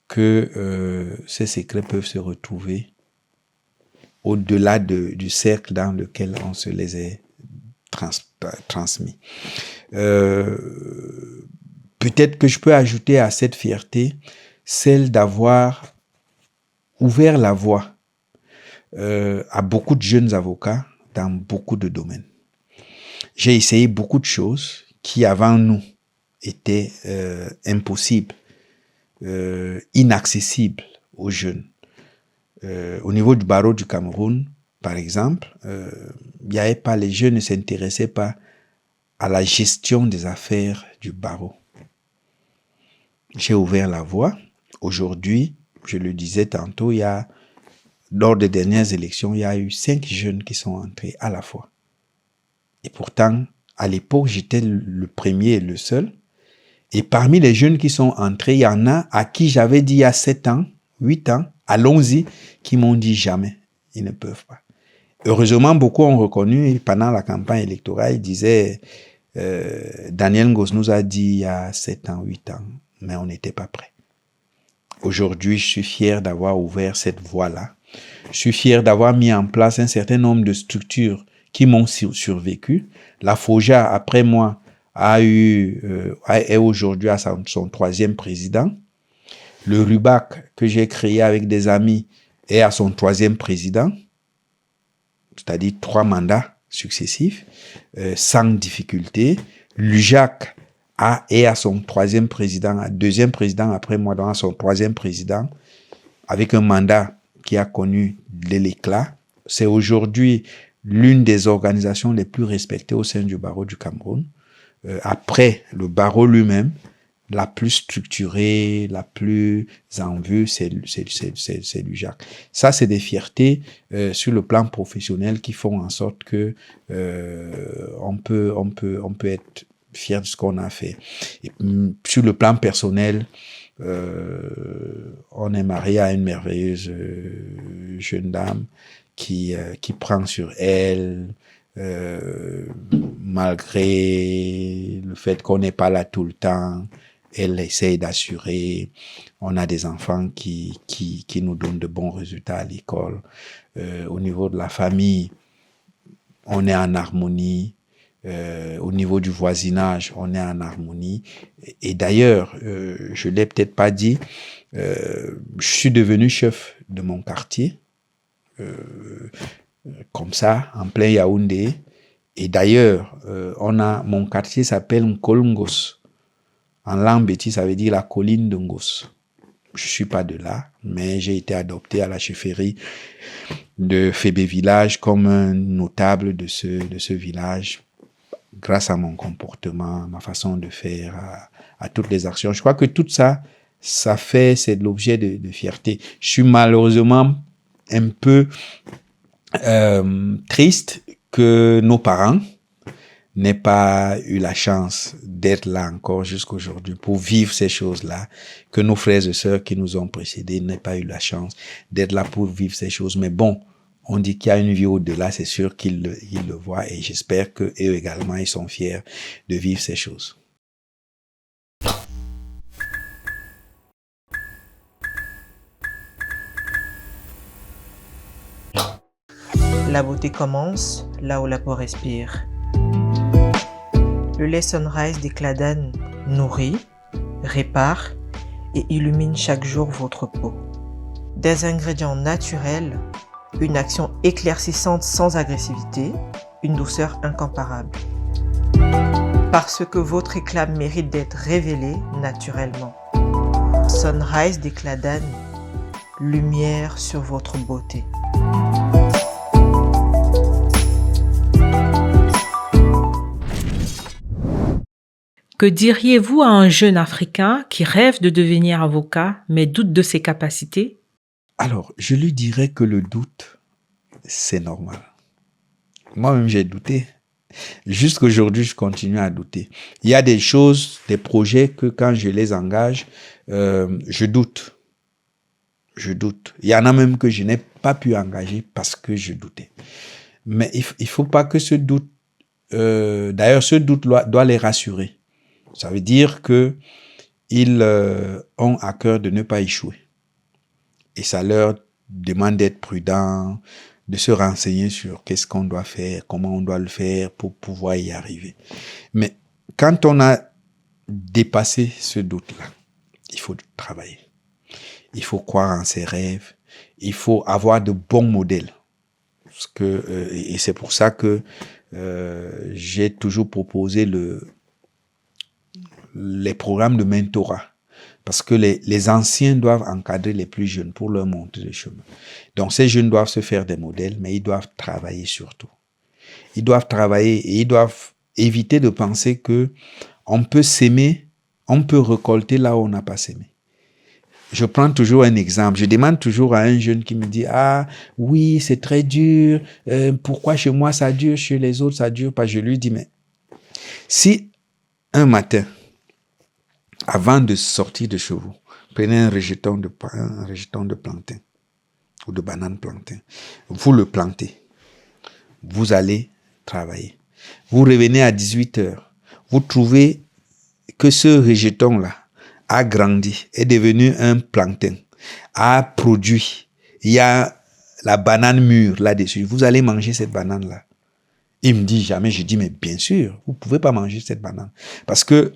que ces secrets peuvent se retrouver au-delà du cercle dans lequel on se les est transmis. Peut-être que je peux ajouter à cette fierté celle d'avoir ouvert la voie à beaucoup de jeunes avocats dans beaucoup de domaines. J'ai essayé beaucoup de choses qui, avant nous, étaient impossibles, inaccessibles aux jeunes. Au niveau du barreau du Cameroun, par exemple, les jeunes ne s'intéressaient pas à la gestion des affaires du barreau. J'ai ouvert la voie. Aujourd'hui, je le disais tantôt, lors des dernières élections, il y a eu 5 jeunes qui sont entrés à la fois. Et pourtant, à l'époque, j'étais le premier et le seul. Et parmi les jeunes qui sont entrés, il y en a à qui j'avais dit il y a 7 ans, 8 ans, allons-y, qui m'ont dit jamais. Ils ne peuvent pas. Heureusement, beaucoup ont reconnu, et pendant la campagne électorale, ils disaient, Daniel Ngos nous a dit il y a 7 ans, 8 ans, mais on n'était pas prêts. Aujourd'hui, je suis fier d'avoir ouvert cette voie-là. Je suis fier d'avoir mis en place un certain nombre de structures qui m'ont survécu. La FOJA, après moi, est aujourd'hui à son 3e président. Le RUBAC, que j'ai créé avec des amis, est à son 3e président, c'est-à-dire 3 mandats successifs, sans difficulté. L'UJAC est à son 3e président, 2e président après moi, donc à son 3e président, avec un mandat qui a connu l'éclat. C'est aujourd'hui l'une des organisations les plus respectées au sein du barreau du Cameroun. Après le barreau lui-même, la plus structurée, la plus en vue, c'est l'UJAC. Ça, c'est des fiertés sur le plan professionnel qui font en sorte que on peut être fier de ce qu'on a fait. Et, sur le plan personnel, on est marié à une merveilleuse jeune dame qui prend sur elle, malgré le fait qu'on n'est pas là tout le temps. Elle essaye d'assurer. On a des enfants qui nous donnent de bons résultats à l'école. Au niveau de la famille, on est en harmonie. Au niveau du voisinage, on est en harmonie. Et d'ailleurs, je l'ai peut-être pas dit, je suis devenu chef de mon quartier. comme ça, en plein Yaoundé. Et d'ailleurs, mon quartier s'appelle Nkolngos. En langue béti, ça veut dire la colline de Ngos. Je suis pas de là, mais j'ai été adopté à la chefferie de Fébé Village comme un notable de ce village, grâce à mon comportement, ma façon de faire, à toutes les actions. Je crois que tout ça, c'est de l'objet de fierté. Je suis malheureusement un peu triste que nos parents n'aient pas eu la chance d'être là encore jusqu'aujourd'hui pour vivre ces choses-là, que nos frères et sœurs qui nous ont précédés n'aient pas eu la chance d'être là pour vivre ces choses. Mais bon, on dit qu'il y a une vie au-delà, c'est sûr qu'ils le voient, et j'espère qu'eux également, ils sont fiers de vivre ces choses. La beauté commence là où la peau respire. Le lait Sunrise des Cladanes nourrit, répare et illumine chaque jour votre peau. Des ingrédients naturels, une action éclaircissante sans agressivité, une douceur incomparable. Parce que votre éclat mérite d'être révélé naturellement. Sunrise des Cladanes, lumière sur votre beauté. Que diriez-vous à un jeune Africain qui rêve de devenir avocat mais doute de ses capacités? Alors, je lui dirais que le doute, c'est normal. Moi-même, j'ai douté. Jusqu'aujourd'hui, je continue à douter. Il y a des choses, des projets que quand je les engage, je doute. Je doute. Il y en a même que je n'ai pas pu engager parce que je doutais. Mais il faut pas que ce doute... d'ailleurs, ce doute doit les rassurer. Ça veut dire que ils ont à cœur de ne pas échouer. Et ça leur demande d'être prudents, de se renseigner sur qu'est-ce qu'on doit faire, comment on doit le faire pour pouvoir y arriver. Mais quand on a dépassé ce doute-là, il faut travailler. Il faut croire en ses rêves. Il faut avoir de bons modèles. Parce que, et c'est pour ça que j'ai toujours proposé les programmes de mentorat. Parce que les anciens doivent encadrer les plus jeunes pour leur montrer le chemin. Donc, ces jeunes doivent se faire des modèles, mais ils doivent travailler surtout. Ils doivent travailler et ils doivent éviter de penser que on peut s'aimer, on peut récolter là où on n'a pas s'aimé. Je prends toujours un exemple. Je demande toujours à un jeune qui me dit « Ah, oui, c'est très dur. Pourquoi chez moi ça dure, chez les autres ça dure pas ?» Je lui dis « Mais si un matin, avant de sortir de chez vous, prenez un rejeton de plantain ou de banane plantain. Vous le plantez. Vous allez travailler. Vous revenez à 18h. Vous trouvez que ce rejeton-là a grandi, est devenu un plantain, a produit. Il y a la banane mûre là-dessus. Vous allez manger cette banane-là. Il me dit jamais. Je dis mais bien sûr, vous pouvez pas manger cette banane. Parce que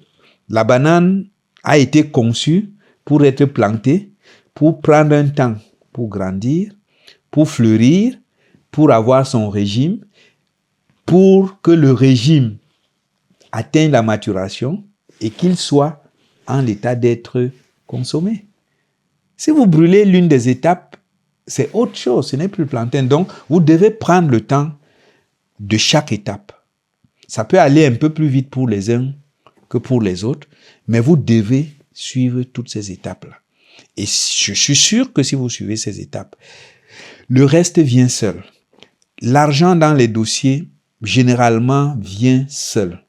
la banane a été conçu pour être planté, pour prendre un temps, pour grandir, pour fleurir, pour avoir son régime, pour que le régime atteigne la maturation et qu'il soit en l'état d'être consommé. Si vous brûlez l'une des étapes, c'est autre chose, ce n'est plus le plantain. Donc, vous devez prendre le temps de chaque étape. Ça peut aller un peu plus vite pour les uns que pour les autres, mais vous devez suivre toutes ces étapes-là. Et je suis sûr que si vous suivez ces étapes, le reste vient seul. L'argent dans les dossiers, généralement, vient seul.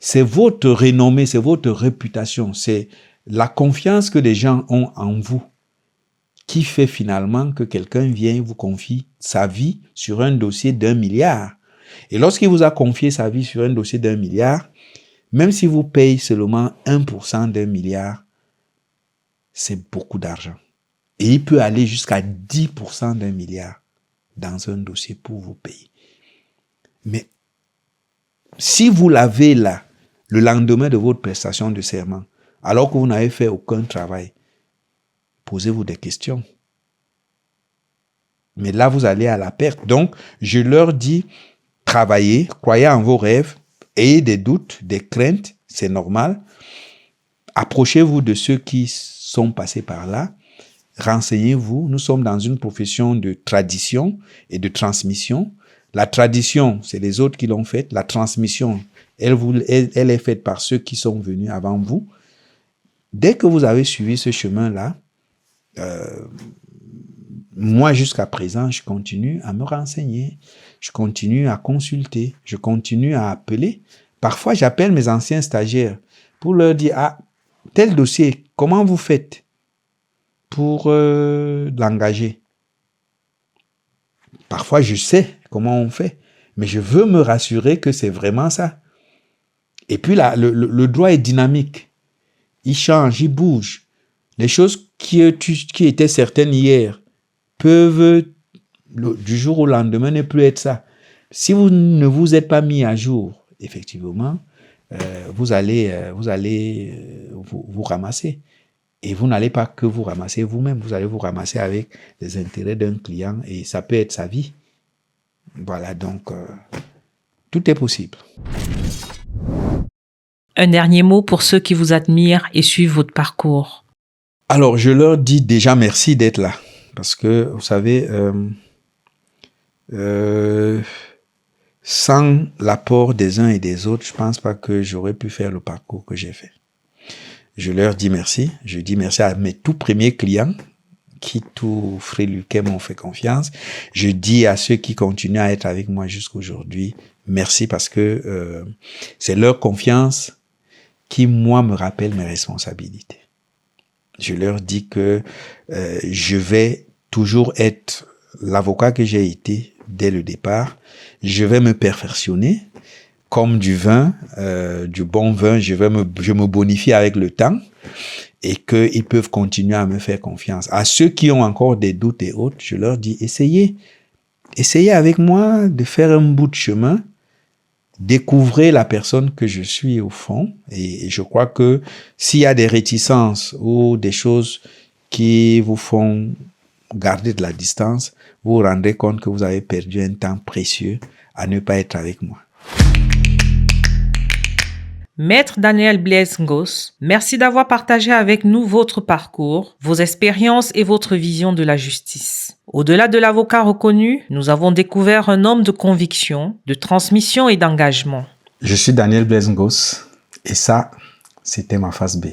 C'est votre renommée, c'est votre réputation, c'est la confiance que les gens ont en vous qui fait finalement que quelqu'un vient et vous confie sa vie sur un dossier d'1 milliard. Et lorsqu'il vous a confié sa vie sur un dossier d'1 milliard, même si vous payez seulement 1% d'1 milliard, c'est beaucoup d'argent. Et il peut aller jusqu'à 10% d'1 milliard dans un dossier pour vous payer. Mais si vous l'avez là, le lendemain de votre prestation de serment, alors que vous n'avez fait aucun travail, posez-vous des questions. Mais là, vous allez à la perte. Donc, je leur dis, travaillez, croyez en vos rêves, ayez des doutes, des craintes, c'est normal. Approchez-vous de ceux qui sont passés par là. Renseignez-vous. Nous sommes dans une profession de tradition et de transmission. La tradition, c'est les autres qui l'ont faite. La transmission, elle est faite par ceux qui sont venus avant vous. Dès que vous avez suivi ce chemin-là, moi, jusqu'à présent, je continue à me renseigner, je continue à consulter, je continue à appeler. Parfois, j'appelle mes anciens stagiaires pour leur dire, ah, tel dossier, comment vous faites pour l'engager? Parfois, je sais comment on fait, mais je veux me rassurer que c'est vraiment ça. Et puis, là, le droit est dynamique. Il change, il bouge. Les choses qui étaient certaines hier peuvent, du jour au lendemain, ne plus être ça. Si vous ne vous êtes pas mis à jour, effectivement, vous allez vous ramasser. Et vous n'allez pas que vous ramasser vous-même, vous allez vous ramasser avec les intérêts d'un client et ça peut être sa vie. Voilà, donc, tout est possible. Un dernier mot pour ceux qui vous admirent et suivent votre parcours. Alors, je leur dis déjà merci d'être là. Parce que, vous savez, sans l'apport des uns et des autres, je ne pense pas que j'aurais pu faire le parcours que j'ai fait. Je leur dis merci. Je dis merci à mes tout premiers clients qui, tout fréluquet, m'ont fait confiance. Je dis à ceux qui continuent à être avec moi jusqu'aujourd'hui, merci parce que c'est leur confiance qui, moi, me rappelle mes responsabilités. Je leur dis que je vais toujours être l'avocat que j'ai été dès le départ. Je vais me perfectionner comme du vin, du bon vin. Je me bonifie avec le temps et qu'ils peuvent continuer à me faire confiance. À ceux qui ont encore des doutes et autres, je leur dis essayez avec moi de faire un bout de chemin. Découvrez la personne que je suis au fond et je crois que s'il y a des réticences ou des choses qui vous font garder de la distance, vous vous rendrez compte que vous avez perdu un temps précieux à ne pas être avec moi. Maître Daniel Blaise Ngos, merci d'avoir partagé avec nous votre parcours, vos expériences et votre vision de la justice. Au-delà de l'avocat reconnu, nous avons découvert un homme de conviction, de transmission et d'engagement. Je suis Daniel Blaise Ngos et ça, c'était ma face B.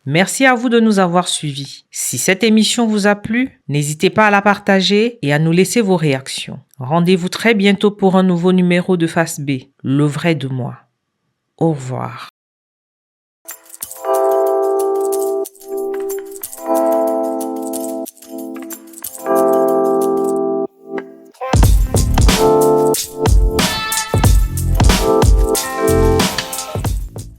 Merci à vous de nous avoir suivis. Si cette émission vous a plu, n'hésitez pas à la partager et à nous laisser vos réactions. Rendez-vous très bientôt pour un nouveau numéro de Face B, le vrai de moi. Au revoir.